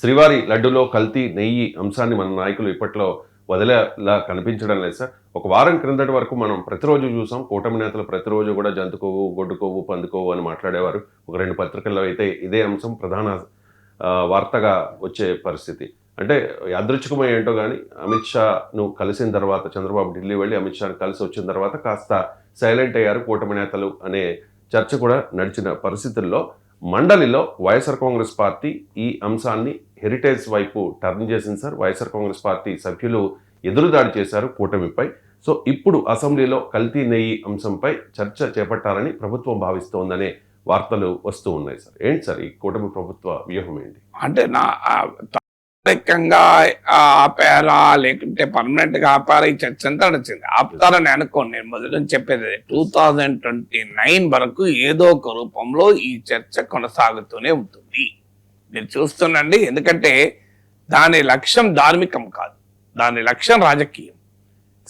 శ్రీవారి లడ్డులో కల్తీ నెయ్యి అంశాన్ని మన నాయకులు ఇప్పట్లో వదిలేలా కనిపించడం లేదు సార్. ఒక వారం క్రిందటి వరకు మనం ప్రతిరోజు చూసాం. కూటమి నేతలు ప్రతిరోజు కూడా జంతుకోవు, గొడ్డుకోవు, పందుకోవు అని మాట్లాడేవారు. ఒక 2 పత్రికల్లో అయితే ఇదే అంశం ప్రధాన వార్తగా వచ్చే పరిస్థితి. అంటే యాదృచ్ఛికమో ఏంటో కానీ అమిత్ షాను కలిసిన తర్వాత, చంద్రబాబు ఢిల్లీ వెళ్ళి అమిత్ షాను కలిసి వచ్చిన తర్వాత కాస్త సైలెంట్ అయ్యారు కూటమి నేతలు అనే చర్చ కూడా నడిచిన పరిస్థితుల్లో మండలిలో వైఎస్ఆర్ కాంగ్రెస్ పార్టీ ఈ అంశాన్ని హెరిటేజ్ వైపు టర్న్ చేసింది సార్. వైఎస్ఆర్ కాంగ్రెస్ పార్టీ సభ్యులు ఎదురుదాడి చేశారు కూటమిపై. సో ఇప్పుడు అసెంబ్లీలో కల్తీ నెయ్యి అంశంపై చర్చ చేపట్టాలని ప్రభుత్వం భావిస్తోందనే వార్తలు వస్తూ ఉన్నాయి సార్. ఏంటి సార్ ఈ కూటమి ప్రభుత్వ వ్యూహం ఏంటి? అంటే తాత్కాలికంగా ఆపారా లేకుంటే పర్మనెంట్ గా ఆపారా ఈ చర్చ అంతా నడిచింది. ఆపుతారని అనుకోండి. నేను మొదటి నుంచి చెప్పేది 2029 వరకు ఏదో ఒక రూపంలో ఈ చర్చ కొనసాగుతూనే ఉంటుంది. మీరు చూస్తుండండి. ఎందుకంటే దాని లక్ష్యం ధార్మికం కాదు, దాని లక్ష్యం రాజకీయం.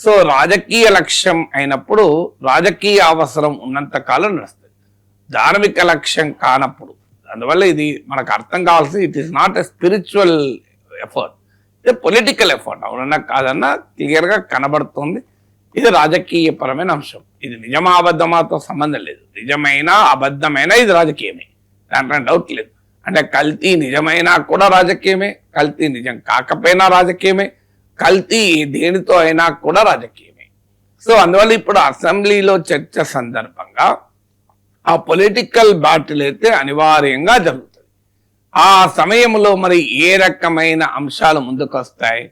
సో రాజకీయ లక్ష్యం అయినప్పుడు రాజకీయ అవసరం ఉన్నంత కాలం నడుస్తుంది, ధార్మిక లక్ష్యం కానప్పుడు. అందువల్ల ఇది మనకు అర్థం కావాల్సింది, it is not a spiritual effort, ఇది పొలిటికల్ ఎఫర్ట్. అవునన్నా కాదన్నా క్లియర్గా కనబడుతుంది. ఇది రాజకీయపరమైన అంశం. ఇది నిజమా అబద్ధమాతో సంబంధం లేదు. నిజమైన అబద్ధమైనా ఇది రాజకీయమే, దాంట్లో డౌట్ లేదు. అంటే కల్తీ నిజమైనా కూడా రాజకీయమే, కల్తీ నిజం కాకపోయినా రాజకీయమే, కల్తీ దేనితో అయినా కూడా రాజకీయమే. సో అందువల్ల ఇప్పుడు అసెంబ్లీలో చర్చ సందర్భంగా ఆ పొలిటికల్ బ్యాటిల్ అయితే అనివార్యంగా జరుగుతుంది. ఆ సమయంలో మరి ఏ రకమైన అంశాలు ముందుకు వస్తాయి?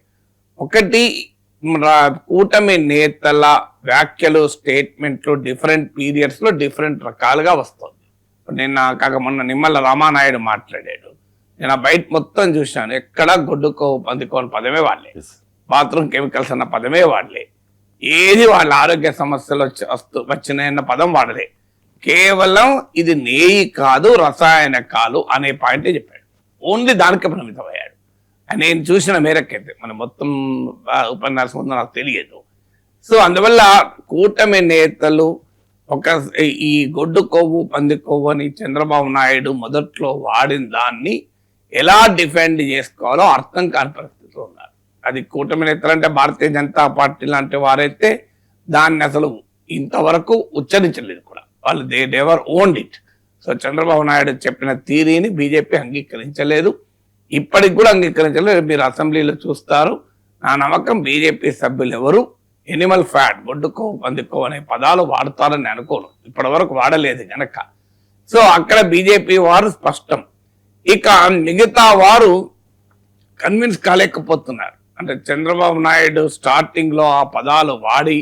ఒకటి, కూటమి నేతల వ్యాఖ్యలు, స్టేట్మెంట్లు డిఫరెంట్ పీరియడ్స్ లో డిఫరెంట్ రకాలుగా వస్తుంది. నిన్న మొన్న నిమ్మల రామానాయుడు మాట్లాడాడు. నేను బయట మొత్తం చూశాను, ఎక్కడ గొడ్డుకో పందుకోని పదమే వాడలే, బాత్రూమ్ కెమికల్స్ అన్న పదమే వాడలే, ఏది వాళ్ళ ఆరోగ్య సమస్యలు వచ్చినాయన్న పదం వాడలే. కేవలం ఇది నెయ్యి కాదు, రసాయనకాలు అనే పాయింటే చెప్పాడు. ఓన్లీ దానికి పరిమితమయ్యాడు. నేను చూసిన మేరకైతే, మన మొత్తం ఉపన్యాసం ఉందో నాకు తెలియదు. సో అందువల్ల కూటమి నేతలు ఈ గొడ్డు కొవ్వు, పంది కొవ్వు అని చంద్రబాబు నాయుడు మొదట్లో వాడిన దాన్ని ఎలా డిఫెండ్ చేసుకోవాలో అర్థం కాని పరిస్థితిలో ఉన్నారు. అది కూటమి నేతలు అంటే భారతీయ జనతా పార్టీ లాంటి వారైతే దాన్ని అసలు ఇంతవరకు ఉచ్చరించలేదు కూడా. వాళ్ళు they've owned it. So Chandrababu Naidu చెప్పిన థియరీని బీజేపీ అంగీకరించలేదు, ఇప్పటికి కూడా అంగీకరించలేదు. మీరు అసెంబ్లీలో చూస్తారు. నా నమ్మకం బీజేపీ సభ్యులు ఎవరు ఎనిమల్ ఫ్యాట్, బొడ్డుకో పందుకో అనే పదాలు వాడతారని అనుకోను, ఇప్పటి వరకు వాడలేదు గనక. సో అక్కడ బీజేపీ వారు స్పష్టం. ఇక మిగతా వారు కన్విన్స్ కాలేకపోతున్నారు. అంటే చంద్రబాబు నాయుడు స్టార్టింగ్ లో ఆ పదాలు వాడి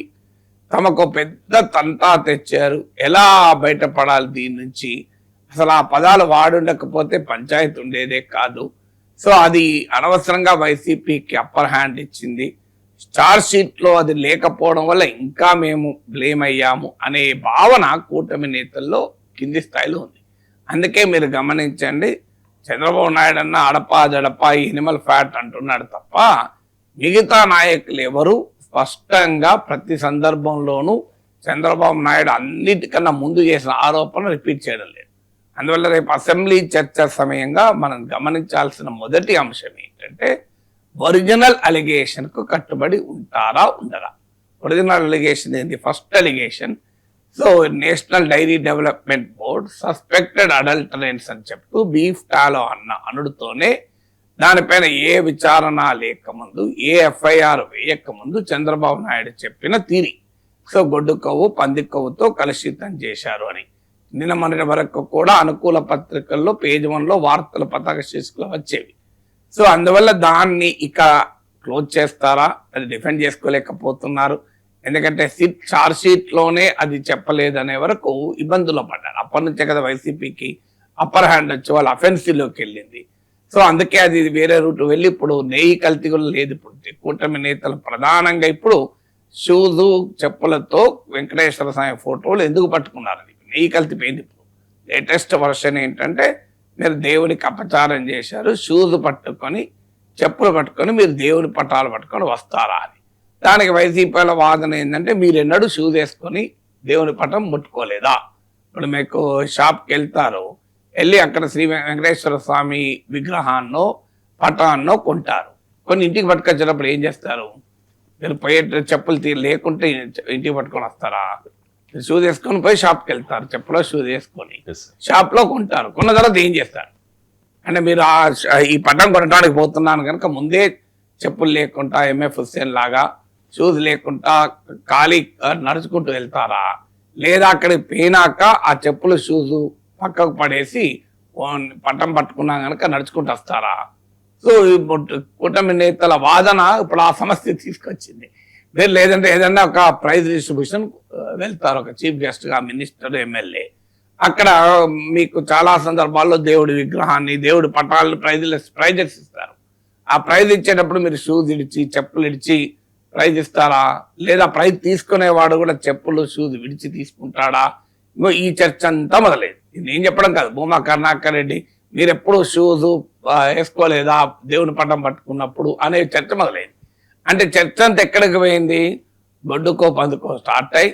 తమకు పెద్ద తంతా తెచ్చారు. ఎలా బయటపడాలి దీని నుంచి? అసలు ఆ పదాలు వాడుండకపోతే పంచాయతీ ఉండేదే కాదు. సో అది అనవసరంగా వైసీపీకి అప్పర్ హ్యాండ్ ఇచ్చింది. చార్జ్ షీట్ లో అది లేకపోవడం వల్ల ఇంకా మేము బ్లేమ్ అయ్యాము అనే భావన కూటమి నేతల్లో కింది స్థాయిలో ఉంది. అందుకే మీరు గమనించండి, చంద్రబాబు నాయుడు అన్న అడపా జడపా ఎనిమల్ ఫ్యాట్ అంటున్నాడు తప్ప మిగతా నాయకులు ఎవరు స్పష్టంగా ప్రతి సందర్భంలోనూ చంద్రబాబు నాయుడు అన్నిటికన్నా ముందు చేసిన ఆరోపణ రిపీట్ చేయడం లేదు. అందువల్ల రేపు అసెంబ్లీ చర్చ సమయంగా మనం గమనించాల్సిన మొదటి అంశం ఏంటంటే, ఒరిజినల్ అలిగేషన్ కు కట్టుబడి ఉంటారా ఉండరా? ఒరిజినల్ అలిగేషన్ ఏంటి? First allegation, so national dairy development board suspected adulterants అని చెప్తూ బీఫ్ టాలో అన్న అనుడుతోనే దానిపైన ఏ విచారణ లేకముందు, ఏ ఎఫ్ఐఆర్ వేయకముందు చంద్రబాబు నాయుడు చెప్పిన థియరీ, సో గొడ్డు కొవ్వు పంది కొవ్వుతో కలుషితం చేశారు అని. నిన్న మొన్నటి వరకు కూడా అనుకూల పత్రికల్లో పేజ్ 1లో వార్తలు పతాక శీర్షికలు వచ్చేవి. సో అందువల్ల దాన్ని ఇక క్లోజ్ చేస్తారా? అది డిఫెండ్ చేసుకోలేకపోతున్నారు. ఎందుకంటే చార్జ్ షీట్ లోనే అది చెప్పలేదనే వరకు ఇబ్బందుల్లో పడ్డారు. అప్పటి నుంచే కదా వైసీపీకి అప్పర్ హ్యాండ్ వచ్చి వాళ్ళ అఫెన్సివ్లోకి వెళ్ళింది. సో అందుకే అది వేరే రూట్ వెళ్ళి ఇప్పుడు నెయ్యి కల్తీ కూడా లేదు. ఇప్పుడు కూటమి నేతలు ప్రధానంగా ఇప్పుడు షూజు చెప్పులతో వెంకటేశ్వర స్వామి ఫోటోలు ఎందుకు పట్టుకున్నారు? నెయ్యి కల్తీ పోయింది. ఇప్పుడు లేటెస్ట్ వర్షన్ ఏంటంటే, మీరు దేవునికి అపచారం చేశారు, షూస్ పట్టుకొని చెప్పులు పట్టుకొని మీరు దేవుని పటాలు పట్టుకొని వస్తారా అని. దానికి వైసీపీల వాదన ఏంటంటే, మీరు ఎన్నడూ షూస్ వేసుకొని దేవుని పటం ముట్టుకోలేదా? ఇప్పుడు మీకు షాప్కి వెళ్తారు, వెళ్ళి అక్కడ శ్రీ వెంకటేశ్వర స్వామి విగ్రహాన్నో పటాన్నో కొంటారు. కొన్ని ఇంటికి పట్టుకొచ్చేటప్పుడు ఏం చేస్తారు? మీరు పోయే చెప్పులు లేకుంటే ఇంటికి పట్టుకొని వస్తారా? షూ వేసుకొని పోయి షాప్కి వెళ్తారు, చెప్పులో షూ వేసుకొని షాప్లో కొంటారు. కొన్న తర్వాత ఏం చేస్తారు అంటే, మీరు ఈ పటం కొనడానికి పోతున్నాను కనుక ముందే చెప్పులు లేకుండా ఎంఎఫ్ హుస్సేన్ లాగా షూస్ లేకుండా ఖాళీ నడుచుకుంటూ వెళ్తారా? లేదా అక్కడికి పోయినాక ఆ చెప్పులు షూస్ పక్కకు పడేసి పట్టం పట్టుకున్నా కనుక నడుచుకుంటూ వస్తారా? సో కూటమి నేతల వాదన ఇప్పుడు ఆ సమస్య తీసుకొచ్చింది. మీరు లేదంటే ఏదన్నా ఒక ప్రైజ్ డిస్ట్రిబ్యూషన్ వెళ్తారు, ఒక చీఫ్ గెస్ట్గా మినిస్టర్, ఎమ్మెల్యే. అక్కడ మీకు చాలా సందర్భాల్లో దేవుడి విగ్రహాన్ని, దేవుడి పటాలను ప్రైజెస్ ఇస్తారు. ఆ ప్రైజ్ ఇచ్చేటప్పుడు మీరు షూస్ ఇడిచి, చెప్పులు ఇడిచి ప్రైజ్ ఇస్తారా? లేదా ప్రైజ్ తీసుకునేవాడు కూడా చెప్పులు షూస్ విడిచి తీసుకుంటాడా? ఇంకో ఈ చర్చ అంతా మొదలైంది. ఇది నేను చెప్పడం కాదు, భూమా కరుణాకర్ రెడ్డి మీరు ఎప్పుడు షూస్ వేసుకోలేదా దేవుని పటం పట్టుకున్నప్పుడు అనే చర్చ మొదలైంది. అంటే చర్చ అంతా ఎక్కడికి పోయింది? గొడ్డుకో పందుకో స్టార్ట్ అయ్యి,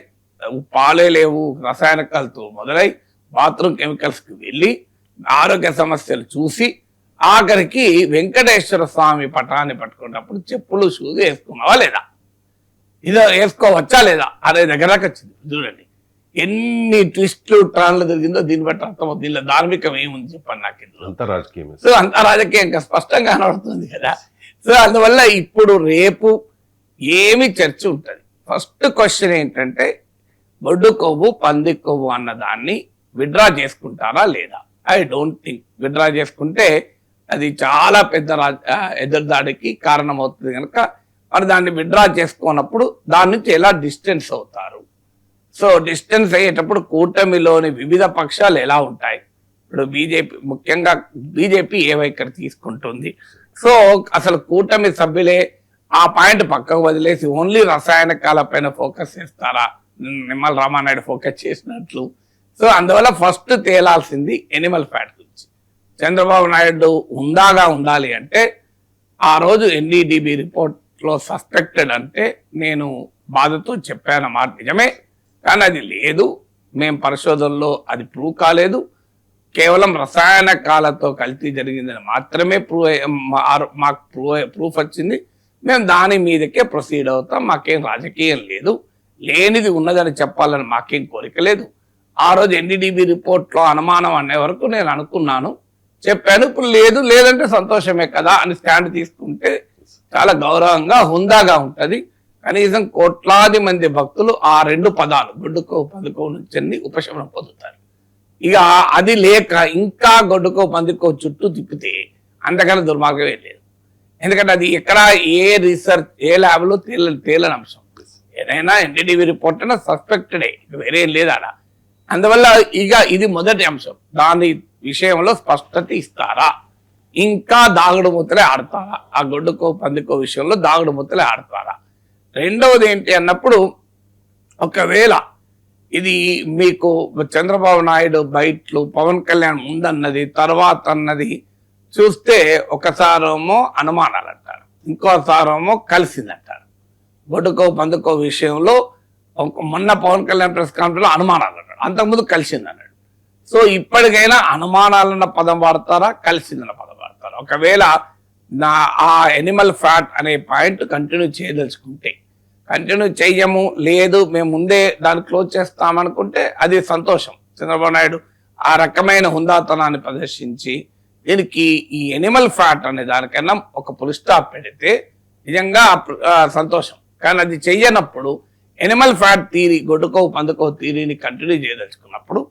పాలే లేవు రసాయనికాలతో మొదలై బాత్రూమ్ కెమికల్స్కి వెళ్ళి ఆరోగ్య సమస్యలు చూసి ఆఖరికి వెంకటేశ్వర స్వామి పటాన్ని పట్టుకున్నప్పుడు చెప్పులు షూస్ వేసుకున్నావా లేదా, ఇదో వేసుకోవచ్చా లేదా అనే దగ్గరకు వచ్చింది. చూడండి ఎన్ని ట్విస్ట్లు టర్న్లు జరిగిందో దీన్ని బట్టి అర్థమవుతుంది. దీనిలో ధార్మికం ఏముంది చెప్పండి నాకు ఇందులో. సో అంత రాజకీయంగా స్పష్టంగా కనబడుతుంది కదా. సో అందువల్ల ఇప్పుడు రేపు ఏమి చర్చ ఉంటుంది. ఫస్ట్ క్వశ్చన్ ఏంటంటే, బొడ్డు కొవ్వు పంది కొవ్వు అన్న దాన్ని విడ్రా చేసుకుంటారా లేదా? I don't think. విడ్రా చేసుకుంటే అది చాలా పెద్ద ఎదురుదాడికి కారణమవుతుంది కనుక మరి దాన్ని విడ్రా చేసుకున్నప్పుడు దాని నుంచి ఎలా డిస్టెన్స్ అవుతారు? సో డిస్టెన్స్ అయ్యేటప్పుడు కూటమిలోని వివిధ పక్షాలు ఎలా ఉంటాయి? ఇప్పుడు బీజేపీ, ముఖ్యంగా బీజేపీ ఏ వైఖరి తీసుకుంటుంది? సో అసలు కూటమి సభ్యులే ఆ పాయింట్ పక్కకు వదిలేసి ఓన్లీ రసాయనికాల పైన ఫోకస్ చేస్తారా, నిమ్మల రామానాయుడు ఫోకస్ చేసినట్లు? సో అందువల్ల ఫస్ట్ తేలాల్సింది ఎనిమల్ ఫ్యాట్ గురించి. చంద్రబాబు నాయుడు హుందాగా ఉండాలి అంటే, ఆ రోజు ఎన్డీడీబీ రిపోర్ట్లో సస్పెక్టెడ్ అంటే నేను బాధతో చెప్పాను మాట నిజమే, కానీ అది లేదు, మేము పరిశోధనలో అది ప్రూవ్ కాలేదు, కేవలం రసాయనికాలతో కల్తీ జరిగిందని మాత్రమే మాకు ప్రూఫ్ వచ్చింది, మేము దాని మీదకే ప్రొసీడ్ అవుతాం, మాకేం రాజకీయం లేదు, లేనిది ఉన్నదని చెప్పాలని మాకేం కోరిక లేదు. ఆ రోజు ఎన్డీడీబీ రిపోర్ట్లో అనుమానం అనే వరకు నేను అనుకున్నాను, చెప్పాను. ఇప్పుడు లేదు, లేదంటే సంతోషమే కదా అని స్టాండ్ తీసుకుంటే చాలా గౌరవంగా హుందాగా ఉంటుంది. కనీసం కోట్లాది మంది భక్తులు ఆ రెండు పదాలు గొడ్డుకో పందుకో నుంచి ఉపశమనం పొందుతారు. ఇక అది లేక ఇంకా గొడ్డుకో పందుకో చుట్టూ తిప్పితే అంతకన్నా దుర్మార్గమే లేదు. ఎందుకంటే అది ఎక్కడ ఏ రీసెర్చ్ ఏ ల్యాబ్లో తేలని అంశం. ఏదైనా ఎన్డీటీవీ రిపోర్ట్ అయినా సస్పెక్టెడే, వేరేం లేదా. అందువల్ల ఇక ఇది మొదటి అంశం. దాని విషయంలో స్పష్టత ఇస్తారా? ఇంకా దాగుడు ముత్తలే ఆడతారా? ఆ గొడ్డుకో పందుకో విషయంలో దాగుడు ముత్తలే ఆడతారా? రెండవది ఏంటి అన్నప్పుడు, ఒకవేళ ఇది మీకు చంద్రబాబు నాయుడు బయట్లు, పవన్ కళ్యాణ్ ముందన్నది తర్వాత అన్నది చూస్తే ఒకసారేమో అనుమానాలు అంటారు, ఇంకోసారేమో కలిసిందంటారు. గొడ్డుకో పందుకో విషయంలో మొన్న పవన్ కళ్యాణ్ ప్రెస్ కాన్ఫరెన్స్ అనుమానాలు అన్నాడు, అంతకుముందు కలిసింది అన్నాడు. సో ఇప్పటికైనా అనుమానాలన్న పదం వాడతారా, కలిసిందన్న పదం వాడతారా? ఒకవేళ ఆ ఎనిమల్ ఫ్యాట్ అనే పాయింట్ కంటిన్యూ చేయదలుచుకుంటే కంటిన్యూ చెయ్యము, లేదు మేము ముందే దాన్ని క్లోజ్ చేస్తామనుకుంటే అది సంతోషం. చంద్రబాబు నాయుడు ఆ రకమైన హుందాతనాన్ని ప్రదర్శించి దీనికి ఈ ఎనిమల్ ఫ్యాట్ అనే దానికన్నా ఒక ఫుల్ స్టాప్ పెడితే నిజంగా సంతోషం. కానీ అది చెయ్యనప్పుడు ఎనిమల్ ఫ్యాట్ థియరీ, గొడ్డుకో పందుకో థియరీని కంటిన్యూ చేయదలుచుకున్నప్పుడు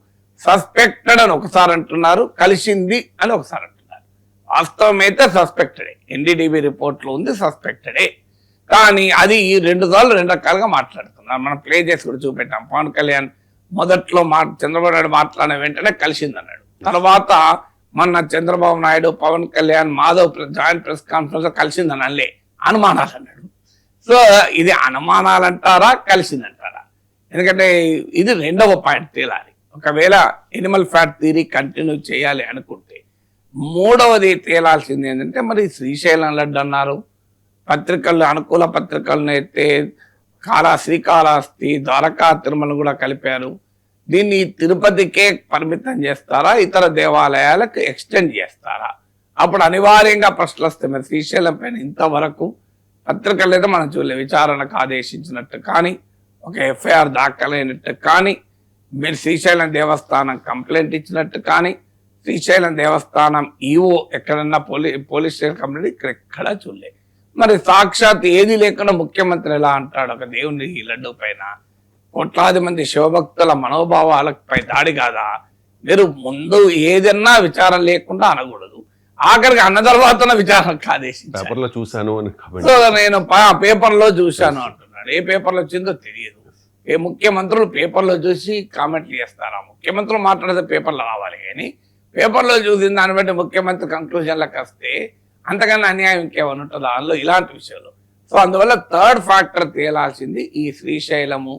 సస్పెక్టెడ్ అని ఒకసారి అంటున్నారు, కలిసింది అని ఒకసారి అంటున్నారు. వాస్తవం అయితే సస్పెక్టెడే, ఎన్డీడీబీ రిపోర్ట్లో ఉంది సస్పెక్టెడే. కానీ అది రెండు రకాలుగా మాట్లాడుతున్నారు. మనం ప్లే చేసి కూడా చూపెట్టాం. పవన్ కళ్యాణ్ మొదట్లో చంద్రబాబు నాయుడు మాట్లాడిన వెంటనే కలిసింది అన్నాడు. తర్వాత మొన్న Chandrababu Naidu, Pawan Kalyan, Madhav joint press conference కలిసిందని అనలే, అనుమానాలు అన్నాడు. సో ఇది అనుమానాలు అంటారా, కలిసిందంటారా? ఎందుకంటే ఇది రెండవ పాయింట్ తేలాలి. ఒకవేళ ఎనిమల్ ఫ్యాట్ థియరీ కంటిన్యూ చేయాలి అనుకుంటే మూడవది తేలాల్సింది ఏంటంటే, మరి శ్రీశైలం లడ్డు అన్నారు, పత్రికలు అనుకూల పత్రికలను అయితే శ్రీకాళహస్తి, ద్వారకా, తిరుమల కూడా కలిపారు. దీన్ని తిరుపతికే పరిమితం చేస్తారా, ఇతర దేవాలయాలకు ఎక్స్టెండ్ చేస్తారా అప్పుడు అనివార్యంగా ప్రశ్నలు వస్తాయి. మరి శ్రీశైలం పైన ఇంతవరకు పత్రికలు అయితే మనం చూడలేదు, విచారణకు ఆదేశించినట్టు కానీ, ఒక ఎఫ్ఐఆర్ దాఖలైనట్టు కానీ, మీరు శ్రీశైలం దేవస్థానం కంప్లైంట్ ఇచ్చినట్టు కానీ, శ్రీశైలం దేవస్థానం ఈవో ఎక్కడన్నా పోలీస్ స్టేషన్ కంప్లైంట్ ఇక్కడ ఎక్కడా చూడలేదు. మరి సాక్షాత్ ఏది లేకుండా ముఖ్యమంత్రి ఎలా అంటాడు ఒక దేవుని లడ్డు పైన? కోట్లాది మంది శివభక్తుల మనోభావాలపై దాడి కాదా? మీరు ముందు ఏదన్నా విచారం లేకుండా అనకూడదు, ఆఖరికి అన్న తర్వాత విచారణకు ఆదేశించారు. పేపర్లో చూశాను అని సో నేను పేపర్లో చూశాను అంటున్నాడు. ఏ పేపర్లో వచ్చిందో తెలియదు. ఏ ముఖ్యమంత్రులు పేపర్లో చూసి కామెంట్లు చేస్తారా? ముఖ్యమంత్రులు మాట్లాడితే పేపర్లో రావాలి, కానీ పేపర్లో చూసిన దాన్ని బట్టి ముఖ్యమంత్రి కంక్లూజన్లకు వస్తే అంతకన్నా అన్యాయం ఇంకేమైనా ఉంటుందా అందులో ఇలాంటి విషయాలు? సో అందువల్ల థర్డ్ ఫ్యాక్టర్ తేలాల్సింది ఈ శ్రీశైలము,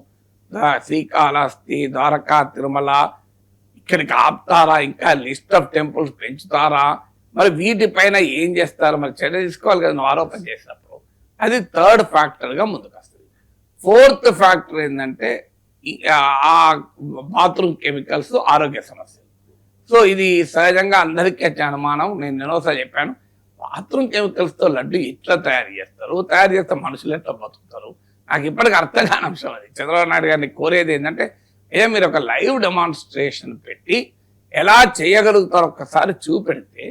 శ్రీకాళహస్తి, ద్వారకా, తిరుమల ఇక్కడికి ఆపుతారా? ఇంకా లిస్ట్ ఆఫ్ టెంపుల్స్ పెంచుతారా? మరి వీటిపైన ఏం చేస్తారు? మరి చర్య తీసుకోవాలి కదా నువ్వు ఆరోపణ చేసినప్పుడు. అది థర్డ్ ఫ్యాక్టర్గా ముందుకు వస్తుంది. ఫోర్త్ ఫ్యాక్టర్ ఏంటంటే ఆ బాత్రూమ్ కెమికల్స్, ఆరోగ్య సమస్యలు. సో ఇది సహజంగా అందరికీ వచ్చే అనుమానం. నేను ఎన్నోసారి చెప్పాను, బాత్రూమ్ కెమికల్స్తో లడ్డు ఎట్లా తయారు చేస్తారు, తయారు చేస్తే మనుషులు ఎట్లా బతుకుతారు? నాకు ఇప్పటికీ అర్థం కాని అంశం అది. చంద్రబాబు నాయుడు గారిని కోరేది ఏంటంటే, మీరు ఒక లైవ్ డెమాన్స్ట్రేషన్ పెట్టి ఎలా చేయగలుగుతారో ఒక్కసారి చూపెడితే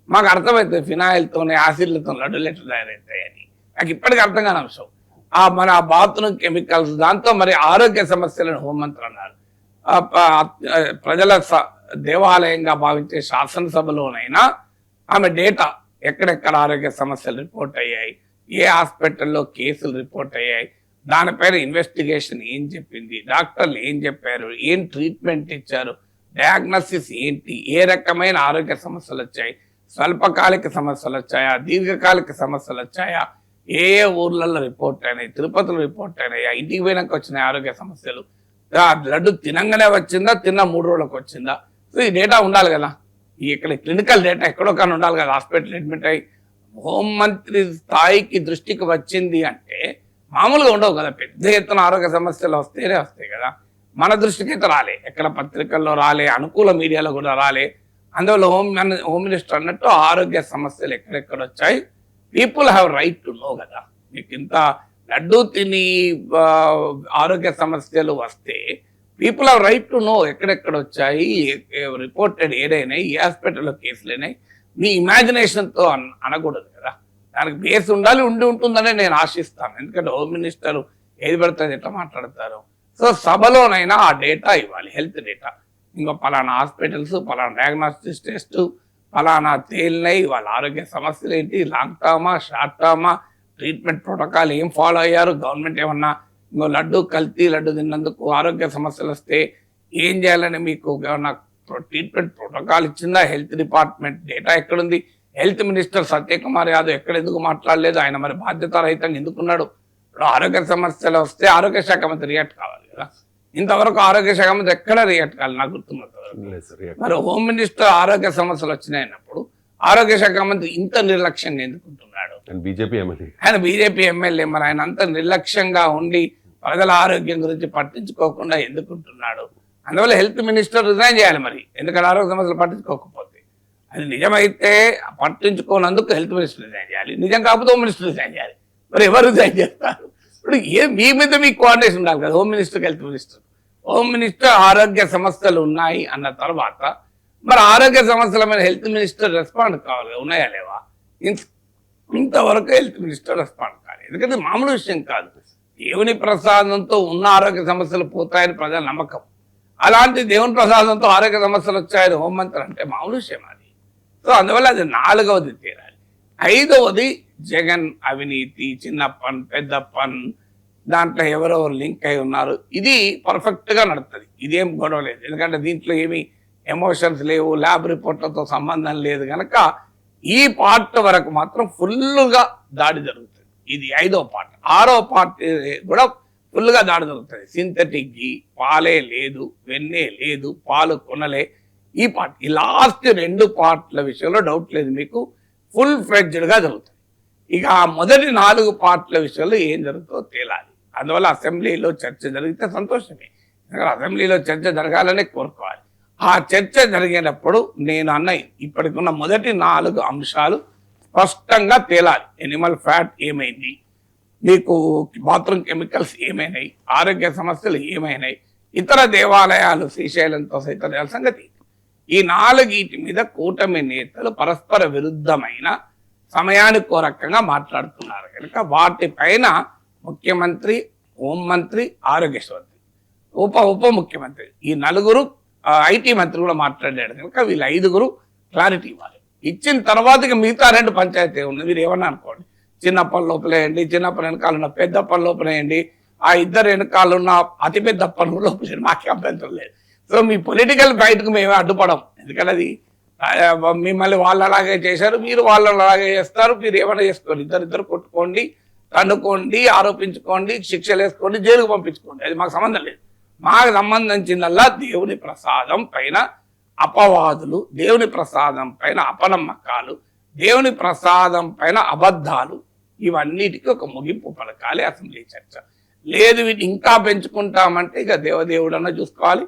మాకు అర్థమవుతుంది ఫినాయిల్తోనే, యాసిడ్లతో లడ్డులు ఎట్లా తయారవుతాయని. నాకు ఇప్పటికీ అర్థం కాని అంశం. మన బాత్రూమ్ కెమికల్స్, దాంతో మరి ఆరోగ్య సమస్యలను హోంమంత్రి అన్నారు. ప్రజల దేవాలయంగా భావించే శాసనసభలోనైనా ఆమె డేటా ఎక్కడెక్కడ ఆరోగ్య సమస్యలు రిపోర్ట్ అయ్యాయి, ఏ హాస్పిటల్లో కేసులు రిపోర్ట్ అయ్యాయి, దానిపైన ఇన్వెస్టిగేషన్ ఏం చెప్పింది, డాక్టర్లు ఏం చెప్పారు, ఏం ట్రీట్మెంట్ ఇచ్చారు, డయాగ్నోసిస్ ఏంటి, ఏ రకమైన ఆరోగ్య సమస్యలు వచ్చాయి, స్వల్పకాలిక సమస్యలు వచ్చాయా, దీర్ఘకాలిక సమస్యలు వచ్చాయా, ఏ ఏ ఊర్లలో రిపోర్ట్ అయినాయి, తిరుపతిలో రిపోర్ట్ అయినాయా, ఇంటికి పోయినాక వచ్చినాయి ఆరోగ్య సమస్యలు, లడ్డు తినంగానే వచ్చిందా, తిన్న 3 రోజులకు వచ్చిందా? సో ఈ డేటా ఉండాలి కదా. ఇక్కడ క్లినికల్ డేటా ఎక్కడో కానీ ఉండాలి కదా. హాస్పిటల్ అడ్మిట్ అయ్యి హోంమంత్రి స్థాయికి దృష్టికి వచ్చింది అంటే మామూలుగా ఉండవు కదా. పెద్ద ఎత్తున ఆరోగ్య సమస్యలు వస్తాయి కదా. మన దృష్టికి అయితే రాలే, ఎక్కడ పత్రికల్లో రాలే, అనుకూల మీడియాలో కూడా రాలే. అందువల్ల హోమ్ మినిస్టర్ అన్నట్టు ఆరోగ్య సమస్యలు ఎక్కడెక్కడ వచ్చాయి, people have right to know కదా. మీకు ఇంత లడ్డు తిని ఆరోగ్య సమస్యలు వస్తే people have right to know ఎక్కడెక్కడ వచ్చాయి, రిపోర్టెడ్ ఏదైనాయి, ఏ హాస్పిటల్లో కేసులు అయినాయి. మీ ఇమాజినేషన్తో అనకూడదు కదా. దానికి బేస్ ఉండాలి, ఉంటుందనే నేను ఆశిస్తాను. ఎందుకంటే హోమ్ మినిస్టర్ ఏది పడుతుంది ఎట్లా మాట్లాడతారు. సో సభలోనైనా ఆ డేటా ఇవ్వాలి, హెల్త్ డేటా. ఇంకో పలానా హాస్పిటల్స్, పలానా డయాగ్నోస్టిక్స్ టెస్ట్, పలానా తేలినాయి, వాళ్ళ ఆరోగ్య సమస్యలు ఏంటి, లాంగ్ టర్మా, షార్ట్ టర్మా, ట్రీట్మెంట్ ప్రోటోకాల్ ఏం ఫాలో అయ్యారు, గవర్నమెంట్ ఏమన్నా ఇంకో లడ్డు కల్తీ లడ్డు తిన్నందుకు ఆరోగ్య సమస్యలు వస్తే ఏం చేయాలని మీకు ఏమన్నా ట్రీట్మెంట్ ప్రోటోకాల్ ఇచ్చిందా, హెల్త్ డిపార్ట్మెంట్ డేటా ఎక్కడుంది, హెల్త్ మినిస్టర్ సత్యకుమార్ యాదవ్ ఎందుకు మాట్లాడలేదు, ఆయన మరి బాధ్యతారహితంగా ఎందుకున్నాడు? ఇప్పుడు ఆరోగ్య సమస్యలు వస్తే ఆరోగ్య శాఖ మంత్రి రియాక్ట్ కావాలి కదా. ఇంతవరకు ఆరోగ్య శాఖ మంత్రి ఎక్కడ రియాక్ట్ కావాలి నాకు గుర్తున్నంతవరకు. మరి హోమ్ మినిస్టర్ ఆరోగ్య సమస్యలు వచ్చినాయన్నప్పుడు ఆరోగ్య శాఖ మంత్రి ఇంత నిర్లక్ష్యంగా ఎందుకుంటున్నాడు? ఆయన బీజేపీ ఎమ్మెల్యే, మరి ఆయన అంత నిర్లక్ష్యంగా ఉండి ప్రజల ఆరోగ్యం గురించి పట్టించుకోకుండా ఎందుకుంటున్నాడు? అందువల్ల హెల్త్ మినిస్టర్ రిజైన్ చేయాలి మరి, ఎందుకంటే ఆరోగ్య సమస్యలు పట్టించుకోకపోతే. అది నిజమైతే పట్టించుకోనందుకు హెల్త్ మినిస్టర్ రిజైన్ చేయాలి, నిజం కాకపోతే హోమ్ మినిస్టర్ రిజైన్ చేయాలి. మరి ఎవరు రిజైన్ చేస్తారు? ఇప్పుడు మీ మీద మీకు కోఆర్డినేషన్ ఉండాలి కదా, home minister, health minister. Home minister ఆరోగ్య సమస్యలు ఉన్నాయి అన్న తర్వాత మరి ఆరోగ్య సమస్యల మీద హెల్త్ మినిస్టర్ రెస్పాండ్ కావాలి, ఉన్నాయా లేవా? ఇంతవరకు హెల్త్ మినిస్టర్ రెస్పాండ్ కాలేదు. ఎందుకంటే మామూలు విషయం కాదు. దేవుని ప్రసాదంతో ఉన్న ఆరోగ్య సమస్యలు పోతాయని ప్రజల నమ్మకం. అలాంటి దేవుని ప్రసాదంతో ఆరోగ్య సమస్యలు వచ్చాయని హోంమంత్రి అంటే మామూలు విషయం అది. సో అందువల్ల అది 4వది తీరాలి. 5వది జగన్ అవినీతి, చిన్న పన్, పెద్ద పన్, దాంట్లో ఎవరెవరు లింక్ అయి ఉన్నారు, ఇది పర్ఫెక్ట్గా నడుస్తుంది. ఇదేం గొడవ లేదు, ఎందుకంటే దీంట్లో ఏమి ఎమోషన్స్ లేవు, ల్యాబ్ రిపోర్ట్లతో సంబంధం లేదు కనుక ఈ పార్ట్ వరకు మాత్రం ఫుల్గా దాడి జరుగుతుంది. ఇది 5వ పార్ట్. 6వ పార్ట్ కూడా ఫుల్గా దాడి జరుగుతుంది. సింథటిక్ ఘీ, పాలే లేదు, వెన్నే లేదు, పాలు కొనలే, ఈ పార్ట్. ఈ లాస్ట్ 2 పార్ట్ల విషయంలో డౌట్ లేదు, మీకు ఫుల్ ఫ్లెడ్జ్డ్గా జరుగుతుంది. ఇక ఆ మొదటి 4 పార్ట్ల విషయంలో ఏం జరుగుతుందో తేలాలి. అందువల్ల అసెంబ్లీలో చర్చ జరిగితే సంతోషమే, ఎందుకంటే అసెంబ్లీలో చర్చ జరగాలనే కోరుకోవాలి. ఆ చర్చ జరిగేటప్పుడు నేను అన్న ఇప్పటికున్న మొదటి 4 అంశాలు స్పష్టంగా తేలాలి. ఎనిమల్ ఫ్యాట్ ఏమైంది, మీకు బాత్రూమ్ కెమికల్స్ ఏమైనాయి, ఆరోగ్య సమస్యలు ఏమైనాయి, ఇతర దేవాలయాలు శ్రీశైలంతో సైతం సంగతి. ఈ 4 మీద కూటమి నేతలు పరస్పర విరుద్ధమైన సమయానికి రకంగా మాట్లాడుతున్నారు కనుక వాటిపైన ముఖ్యమంత్రి, హోంమంత్రి, ఆరోగ్య మంత్రి, ఉప ముఖ్యమంత్రి ఈ 4 ఐటీ మంత్రి కూడా మాట్లాడాడు కనుక వీళ్ళు 5 క్లారిటీ ఇవ్వాలి. ఇచ్చిన తర్వాత మిగతా 2 పంచాయతీ ఉంది. మీరు ఏమన్నా అనుకోండి, చిన్నప్పని లోపలేయండి, చిన్నప్పని వెనకాల ఉన్న పెద్దప్పని లోపలేయండి, ఆ 2 వెనకాల ఉన్న అతిపెద్ద అప్పని లోపలేయండి, మాకే అభ్యంతరం లేదు. సో మీ పొలిటికల్ ఫైట్కు మేమే అడ్డుపడం. ఎందుకంటే అది మిమ్మల్ని వాళ్ళు అలాగే చేశారు, మీరు వాళ్ళని అలాగే చేస్తారు, మీరు ఏమైనా చేసుకోండి, ఇద్దరు కొట్టుకోండి, తన్నుకోండి, ఆరోపించుకోండి, శిక్షలు వేసుకోండి, జైలుకు పంపించుకోండి, అది మాకు సంబంధం లేదు. మాకు సంబంధించిందల్లా దేవుని ప్రసాదం పైన అపవాదులు, దేవుని ప్రసాదం పైన అపనమ్మకాలు, దేవుని ప్రసాదం పైన అబద్ధాలు, ఇవన్నిటికీ ఒక ముగింపు పలకాలి అసెంబ్లీ చర్చ. లేదు వీటిని ఇంకా పెంచుకుంటామంటే ఇక దేవదేవుడన్నా చూసుకోవాలి,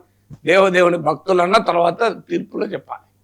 దేవదేవుని భక్తులన్నా తర్వాత తీర్పులో చెప్పాలి.